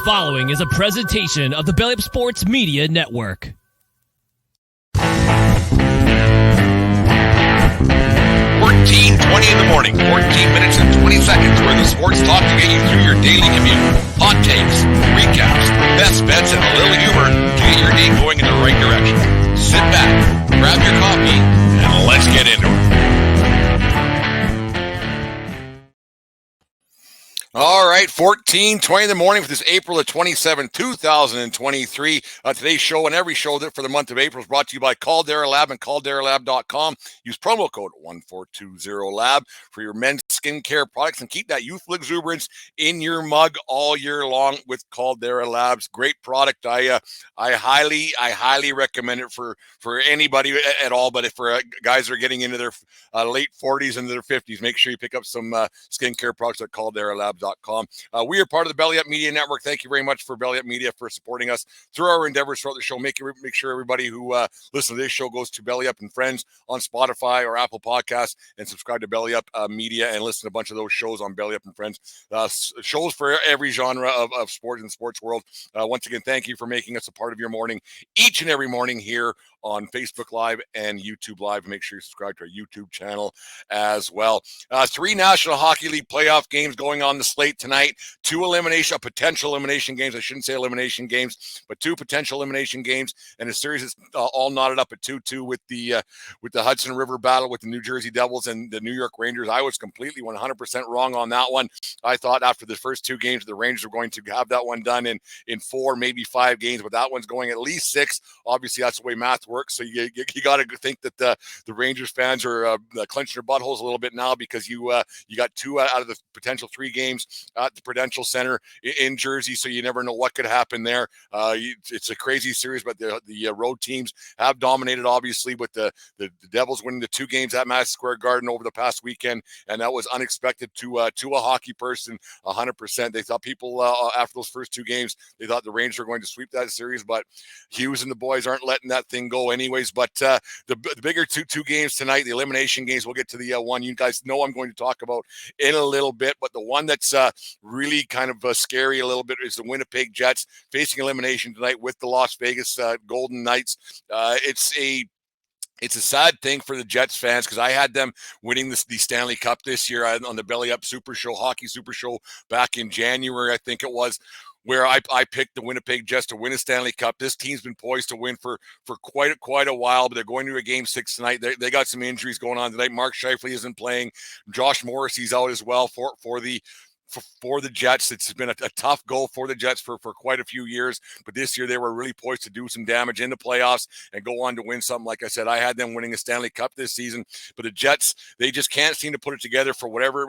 following is a presentation of the Belly Up Sports Media Network. 14:20 in the morning, 14 minutes and 20 seconds worth of sports talk to get you through your daily commute. Hot takes, recaps, best bets, and a little humor to get your day going in the right direction. Sit back, grab your coffee, and let's get into it. All right, 14:20 in the morning for this April the 27th, 2023. Today's show and every show that for the month of April is brought to you by Caldera Lab and calderalab.com. Use promo code 1420LAB for your men's skincare products and keep that youthful exuberance in your mug all year long with Caldera Labs. Great product. I highly recommend it for anybody at all, but if for guys that are getting into their late 40s and their 50s, make sure you pick up some skincare products at calderalab.com. We are part of the Belly Up Media Network. Thank you very much for Belly Up Media for supporting us through our endeavors throughout the show. Make sure everybody who listens to this show goes to Belly Up and Friends on Spotify or Apple Podcasts and subscribe to Belly Up Media and listen to a bunch of those shows on Belly Up and Friends. Shows for every genre of sport in the sports world. Once again, thank you for making us a part of your morning each and every morning here on Facebook Live and YouTube Live. Make sure you subscribe to our YouTube channel as well. 3 National Hockey League playoff games going on the slate tonight. 2 potential elimination games. I shouldn't say elimination games, but 2 potential elimination games. And the series is all knotted up at 2-2 with the Hudson River battle with the New Jersey Devils and the New York Rangers. I was completely 100% wrong on that one. I thought after the first 2 games, the Rangers were going to have that one done in 4, maybe 5 games, but that one's going at least 6. Obviously, that's the way math works. So you got to think that the Rangers fans are clenching their buttholes a little bit now because you got 2 out of the potential 3 games at the Prudential Center in Jersey. So you never know what could happen there. It's a crazy series, but the road teams have dominated, obviously, with the Devils winning the 2 games at Madison Square Garden over the past weekend. And that was unexpected to a hockey person, 100%. They thought people after those first 2 games, they thought the Rangers were going to sweep that series, but Hughes and the boys aren't letting that thing go anyways. But the bigger two games tonight, the elimination games, we'll get to the one you guys know I'm going to talk about in a little bit. But the one that's really kind of scary a little bit is the Winnipeg Jets facing elimination tonight with the Las Vegas Golden Knights. It's a sad thing for the Jets fans because I had them winning the Stanley Cup this year on the Belly Up Super Show, Hockey Super Show back in January, I think it was, where I picked the Winnipeg Jets to win a Stanley Cup. This team's been poised to win for quite a while, but they're going to a Game 6 tonight. They got some injuries going on tonight. Mark Scheifele isn't playing. Josh Morrissey's out as well for the Jets. It's been a tough goal for the Jets for quite a few years, but this year they were really poised to do some damage in the playoffs and go on to win something. Like I said, I had them winning a Stanley Cup this season, but the Jets, they just can't seem to put it together for whatever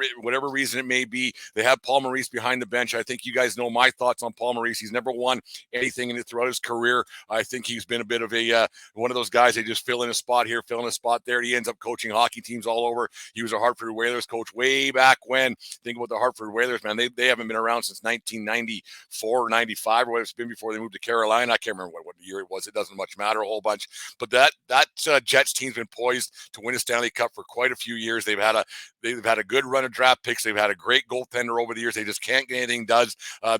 reason it may be. They have Paul Maurice behind the bench. I think you guys know my thoughts on Paul Maurice. He's never won anything throughout his career. I think he's been a bit of a one of those guys, they just fill in a spot here, fill in a spot there. He ends up coaching hockey teams all over. He was a Hartford Whalers coach way back when. Think about the Hartford Whalers, man. They haven't been around since 1994 or 95 or what it's been before they moved to Carolina. I can't remember what year it was. It doesn't much matter a whole bunch. But that Jets team's been poised to win a Stanley Cup for quite a few years. They've had a good run of draft picks. They've had a great goaltender over the years. They just can't get anything done.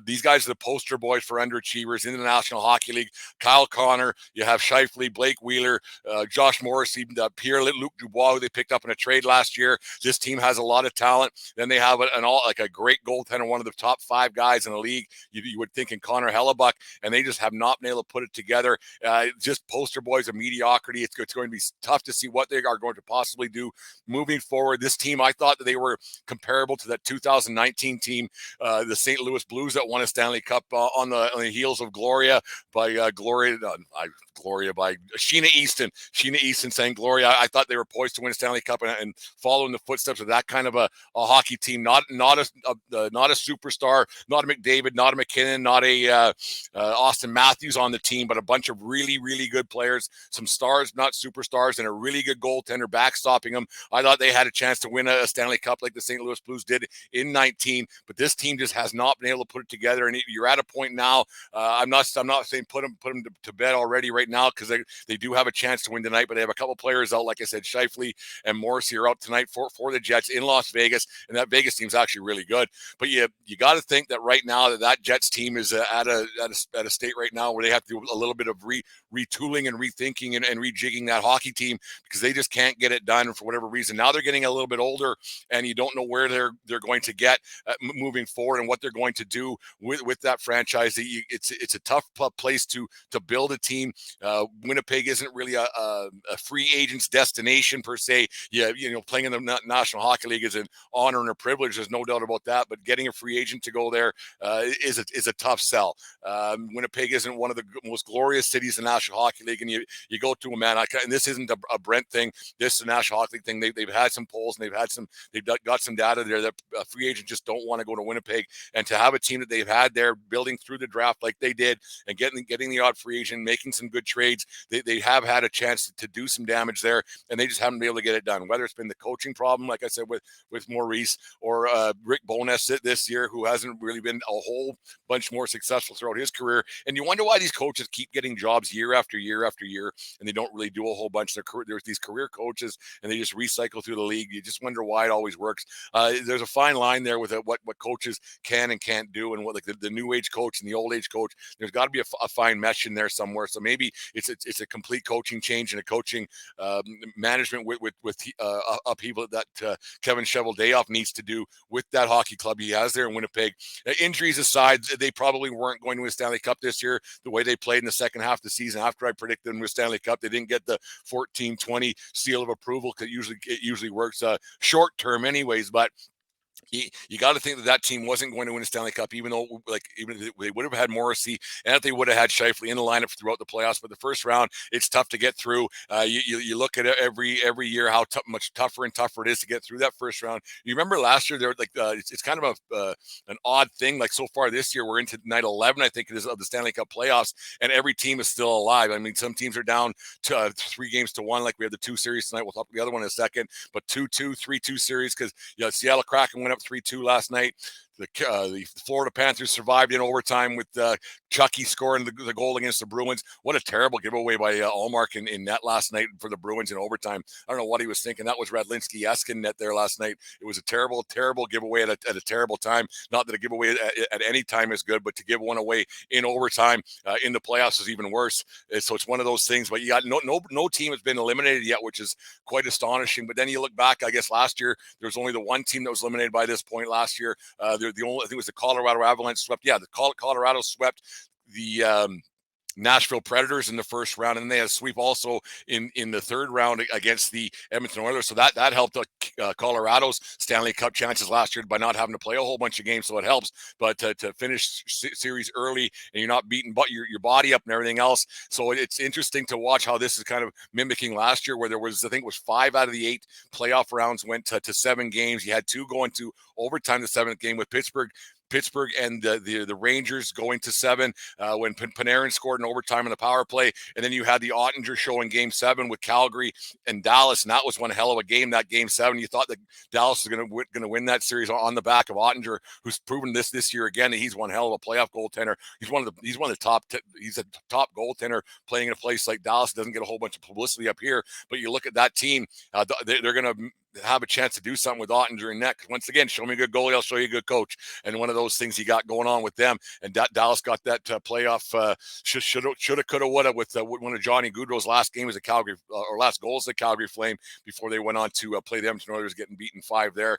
These guys are the poster boys for underachievers in the National Hockey League. Kyle Connor, you have Scheifele, Blake Wheeler, Josh Morrissey, Pierre-Luc Dubois, who they picked up in a trade last year. This team has a lot of talent. Then they have a great goaltender, one of the top 5 guys in the league. You would think in Connor Hellebuck, and they just have not been able to put it together. Just poster boys of mediocrity. It's going to be tough to see what they are going to possibly do moving forward. This team, I thought that they were comparable to that 2019 team, the St. Louis Blues that won a Stanley Cup on the heels of Gloria by Sheena Easton. Sheena Easton saying Gloria. I thought they were poised to win a Stanley Cup and follow in the footsteps of that kind of a hockey team. Not a superstar, not a McDavid, not a McKinnon, not a Austin Matthews on the team, but a bunch of really, really good players, some stars, not superstars, and a really good goaltender backstopping them. I thought they had a chance to win a Stanley Cup like the St. Louis Blues did in 19, but this team just has not been able to put it together. And you're at a point now. I'm not saying put them to bed already right now because they do have a chance to win tonight, but they have a couple players out. Like I said, Scheifele and Morrissey are out tonight for the Jets in Las Vegas, and that Vegas team's actually really good. But you got to think that right now that Jets team is at a state right now where they have to do a little bit of retooling and rethinking and rejigging that hockey team, because they just can't get it done for whatever reason. Now they're getting a little bit older, and you don't know where they're going to get moving forward and what they're going to do with that franchise. It's a tough place to build a team. Winnipeg isn't really a free agent's destination per se. Playing in the National Hockey League is an honor and a privilege. There's no doubt about that. But getting a free agent to go there is a tough sell. Winnipeg isn't one of the most glorious cities in the National Hockey League, and you go to a man. And this isn't a Brent thing. This is a National Hockey League thing. They've had some polls, and they've got some data there that free agents just don't want to go to Winnipeg. And to have a team that they've had there building through the draft like they did, and getting the odd free agent, making some good trades, they have had a chance to do some damage there, and they just haven't been able to get it done. Whether it's been the coaching problem, like I said, with Maurice, or Rick Bowness this year, who hasn't really been a whole bunch more successful throughout his career. And you wonder why these coaches keep getting jobs year after year after year, and they don't really do a whole bunch. There's these career coaches, and they just recycle through the league. You just wonder why it always works. There's a fine line there with what coaches can and can't do, and what, like, the new age coach and the old age coach. There's got to be a fine mesh in there somewhere. So maybe it's a complete coaching change and a coaching management with upheaval that Kevin Cheveldayoff needs to do with that hockey club he has there in Winnipeg. Injuries aside, they probably weren't going to win Stanley Cup this year the way they played in the second half of the season. After I predicted them with Stanley Cup, they didn't get the 14-20 seal of approval, because it usually works short term anyways. But you got to think that team wasn't going to win a Stanley Cup, even if they would have had Morrissey, and if they would have had Scheifele in the lineup throughout the playoffs. But the first round, it's tough to get through. You look at it every year how much tougher and tougher it is to get through that first round. You remember last year, it's kind of an odd thing. Like, so far this year, we're into night 11, I think it is, of the Stanley Cup playoffs, and every team is still alive. I mean, some teams are down to 3-1, like we have the 2 series tonight. We'll talk about the other one in a second, but 2-2, 3-2 series, because Seattle Kraken went up 3-2 last night. The Florida Panthers survived in overtime with Chucky scoring the goal against the Bruins. What a terrible giveaway by Allmark in net last night for the Bruins in overtime. I don't know what he was thinking. That was Radlinski-esque in net there last night. It was a terrible, terrible giveaway at a terrible time. Not that a giveaway at any time is good, but to give one away in overtime in the playoffs is even worse. So it's one of those things. But you got no team has been eliminated yet, which is quite astonishing. But then you look back, I guess last year there was only the one team that was eliminated by this point last year. The only, I think it was the Colorado Avalanche swept. Yeah, the Colorado swept the Nashville Predators in the first round, and they had a sweep also in the third round against the Edmonton Oilers. So that helped Colorado's Stanley Cup chances last year by not having to play a whole bunch of games. So it helps, but to finish series early and you're not beating your body up and everything else. So it's interesting to watch how this is kind of mimicking last year, where there was, I think it was 5 out of the 8 playoff rounds went to 7 games. You had 2 going to overtime, the 7th game, with Pittsburgh and the Rangers going to 7 when Panarin scored in overtime in the power play. And then you had the Ottinger show in Game 7 with Calgary and Dallas, and that was one hell of a game, that Game 7. You thought that Dallas was going to win that series on the back of Ottinger, who's proven this year again that he's one hell of a playoff goaltender. He's one of the top. He's a top goaltender playing in a place like Dallas. Doesn't get a whole bunch of publicity up here, but you look at that team, they're going to have a chance to do something with Ottinger in net. Once again, show me a good goalie, I'll show you a good coach. And one of those things he got going on with them. And Dallas got that playoff shoulda, coulda, woulda with one of Johnny Gaudreau's last game as a Calgary or last goals the Calgary Flame before they went on to play the Edmonton Oilers, getting beaten 5 there.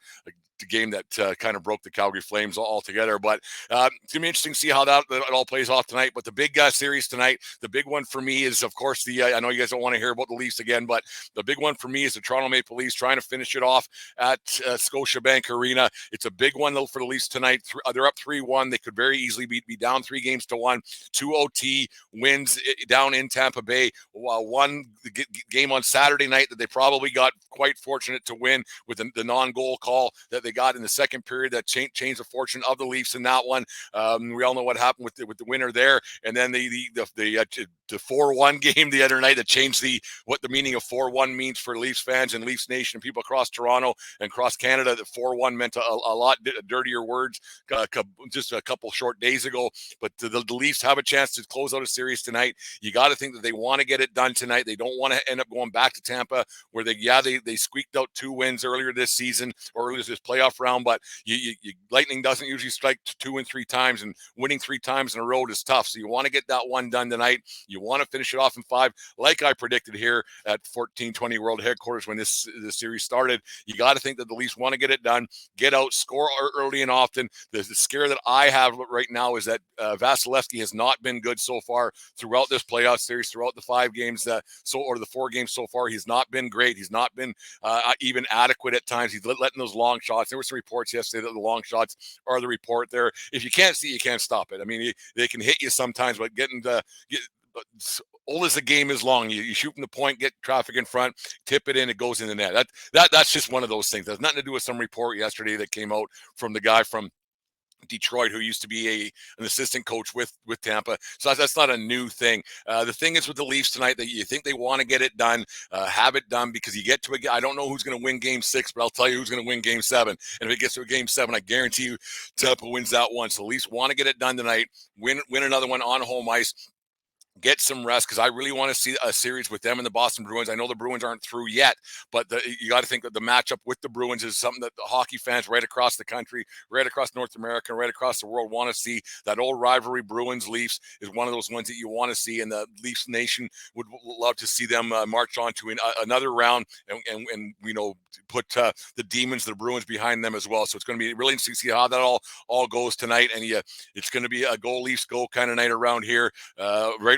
The game that kind of broke the Calgary Flames altogether. But it's going to be interesting to see how that all plays off tonight. But the big series tonight, the big one for me is, of course, I know you guys don't want to hear about the Leafs again, but the big one for me is the Toronto Maple Leafs trying to finish it off at Scotiabank Arena. It's a big one, though, for the Leafs tonight. They're up 3-1. They could very easily be down 3-1, 2 OT wins down in Tampa Bay. One game on Saturday night that they probably got quite fortunate to win with the non-goal call that they got in the second period that changed the fortune of the Leafs in that one. We all know what happened with the winner there, and then the 4-1 game the other night that changed what the meaning of 4-1 means for Leafs fans and Leafs Nation and people across Toronto and across Canada. That 4-1 meant a lot dirtier words just a couple short days ago. But the Leafs have a chance to close out a series tonight. You got to think that they want to get it done tonight. They don't want to end up going back to Tampa, where they squeaked out 2 wins earlier this season or earlier this playoff round, but Lightning doesn't usually strike 2 and 3 times, and winning 3 times in a row is tough. So you want to get that one done tonight. You want to finish it off in 5, like I predicted here at 1420 World Headquarters when this series started. You got to think that the Leafs want to get it done, get out, score early and often. The scare that I have right now is that Vasilevsky has not been good so far throughout this playoff series, throughout the 5 games, or the 4 games so far. He's not been great. He's not been even adequate at times. He's letting those long shots. There were some reports yesterday that the long shots are the report there. If you can't see, you can't stop it. I mean, they can hit you sometimes, but old as the game is long, you shoot from the point, get traffic in front, tip it in, it goes in the net. That's just one of those things. There's nothing to do with some report yesterday that came out from the guy from Detroit, who used to be an assistant coach with Tampa. So that's not a new thing. The thing is with the Leafs tonight that you think they want to get it done, have it done, because you get to I don't know who's going to win game 6, but I'll tell you who's going to win game 7. And if it gets to a game 7, I guarantee you Tampa wins that one. So the Leafs want to get it done tonight, win another one on home ice, get some rest, because I really want to see a series with them and the Boston Bruins. I know the Bruins aren't through yet, but you got to think that the matchup with the Bruins is something that the hockey fans right across the country, right across North America, right across the world want to see. That old rivalry, Bruins-Leafs, is one of those ones that you want to see, and the Leafs Nation would love to see them march on to another round and put the Demons, the Bruins, behind them as well. So it's going to be really interesting to see how that all goes tonight, and it's going to be a go Leafs go kind of night around here, right?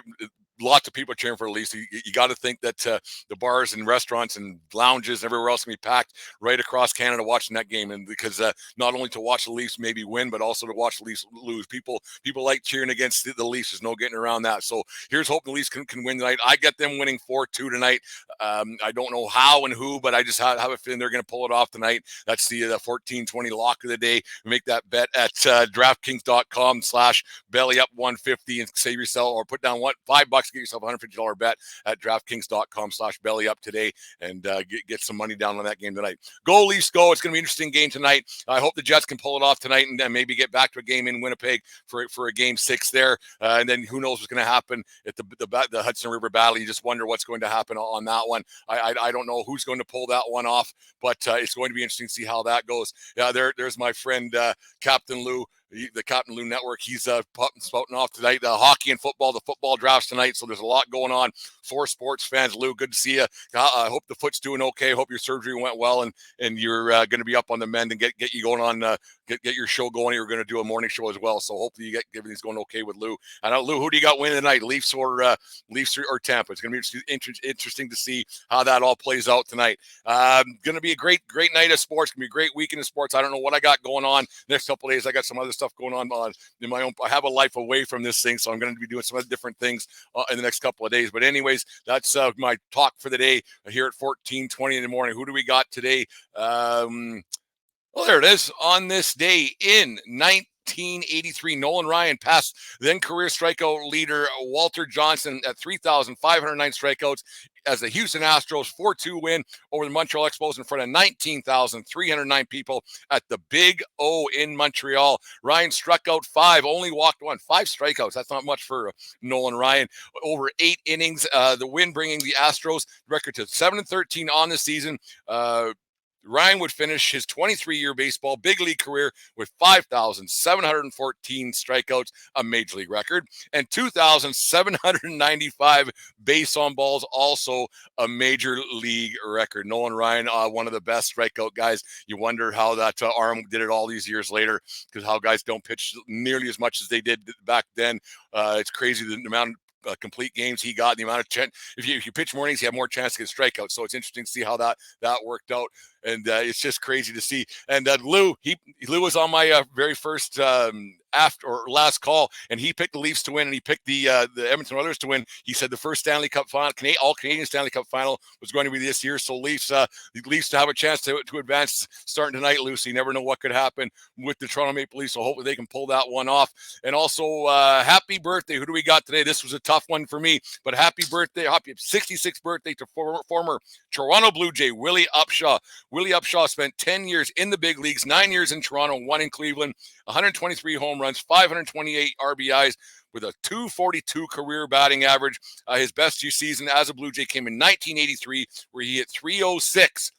Lots of people cheering for the Leafs. You got to think that the bars and restaurants and lounges and everywhere else can be packed right across Canada watching that game, and because not only to watch the Leafs maybe win, but also to watch the Leafs lose. People like cheering against the Leafs. There's no getting around that. So here's hoping the Leafs can win tonight. I get them winning 4-2 tonight. I don't know how and who, but I just have a feeling they're going to pull it off tonight. That's the 1420 lock of the day. Make that bet at DraftKings.com/bellyup150 and save yourself, or put down $5. Get yourself a $150 bet at DraftKings.com/bellyup today and get some money down on that game tonight. Go Leafs, go! It's going to be an interesting game tonight. I hope the Jets can pull it off tonight and maybe get back to a game in Winnipeg for a game 6 there. And then who knows what's going to happen at the Hudson River Battle. You just wonder what's going to happen on that one. I don't know who's going to pull that one off, but it's going to be interesting to see how that goes. Yeah, there's my friend Captain Lou. The Captain Lou Network, he's spouting off tonight. Hockey and football, the football drafts tonight, so there's a lot going on for sports fans. Lou, good to see you. I hope the foot's doing okay. Hope your surgery went well, and you're going to be up on the mend and get you going on, get your show going. You're going to do a morning show as well, so hopefully you get everything's going okay with Lou. I know, Lou, who do you got winning tonight, Leafs or Tampa? It's going to be interesting to see how that all plays out tonight. Going to be a great night of sports. Going to be a great weekend of sports. I don't know what I got going on next couple of days. I got some other stuff going on in my own. I have a life away from this thing, so I'm going to be doing some other different things in the next couple of days. But anyways, that's my talk for the day here at 14:20 in the morning. Who do we got today? Well, there it is. On this day in 1983, Nolan Ryan passed then career strikeout leader Walter Johnson at 3,509 strikeouts as the Houston Astros 4-2 win over the Montreal Expos in front of 19,309 people at the Big O in Montreal. Ryan struck out 5, only walked 1. 5 strikeouts. That's not much for Nolan Ryan. Over 8 innings, the win bringing the Astros record to 7-13 on the season. Ryan would finish his 23-year baseball big league career with 5,714 strikeouts, a major league record, and 2,795 base on balls, also a major league record. Nolan Ryan, one of the best strikeout guys. You wonder how that arm did it all these years later, because how guys don't pitch nearly as much as they did back then. It's crazy the amount of complete games he got, the amount of chance. If you pitch mornings, you have more chance to get strikeouts. So it's interesting to see how that worked out, and it's just crazy to see. And Lou was on my very first after or last call, and he picked the Leafs to win, and he picked the Edmonton Oilers to win. He said the first Stanley Cup final, all Canadian Stanley Cup final, was going to be this year. So Leafs to have a chance to advance starting tonight, Lou. So you never know what could happen with the Toronto Maple Leafs. So hopefully they can pull that one off. And also happy birthday. Who do we got today? This was a tough one for me, but happy 66th birthday to former Toronto Blue Jay Willie Upshaw. Willie Upshaw spent 10 years in the big leagues, 9 years in Toronto, 1 in Cleveland, 123 home runs, 528 RBIs with a .242 career batting average. His best season as a Blue Jay came in 1983, where he hit .306.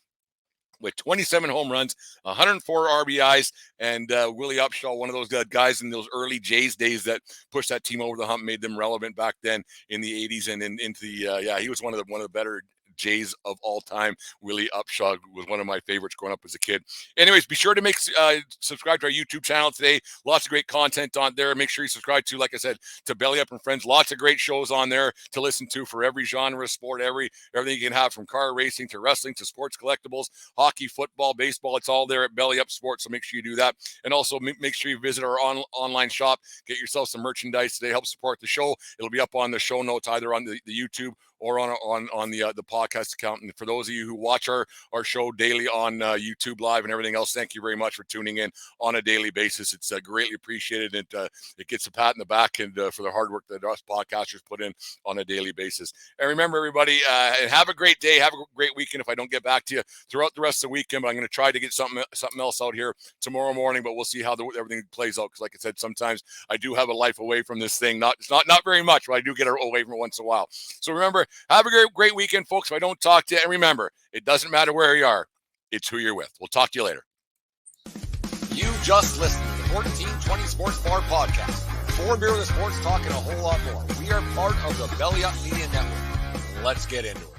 with 27 home runs, 104 RBIs, and Willie Upshaw, one of those guys in those early Jays days that pushed that team over the hump, made them relevant back then in the 80s and into the he was one of the better Jays of all time. Willie Upshaw was one of my favorites growing up as a kid. Anyways, be sure to subscribe to our YouTube channel today. Lots of great content on there. Make sure you subscribe to, like I said, to Belly Up and Friends. Lots of great shows on there to listen to for every genre of sport, everything you can have, from car racing to wrestling to sports collectibles, hockey, football, baseball. It's all there at Belly Up Sports, so make sure you do that. And also make sure you visit our online shop. Get yourself some merchandise today. Help support the show. It'll be up on the show notes, either on the YouTube or on the podcast account. And for those of you who watch our show daily on YouTube Live and everything else, thank you very much for tuning in on a daily basis. It's greatly appreciated. It gets a pat in the back and for the hard work that us podcasters put in on a daily basis. And remember, everybody, have a great day. Have a great weekend. If I don't get back to you throughout the rest of the weekend, but I'm going to try to get something else out here tomorrow morning, but we'll see how everything plays out. Because like I said, sometimes I do have a life away from this thing. Not very much, but I do get away from it once in a while. So remember, have a great weekend, folks. If I don't talk to you, and remember, it doesn't matter where you are. It's who you're with. We'll talk to you later. You just listened to the 1420 Sports Bar Podcast. 4 beer with sports talking a whole lot more. We are part of the Belly Up Media Network. Let's get into it.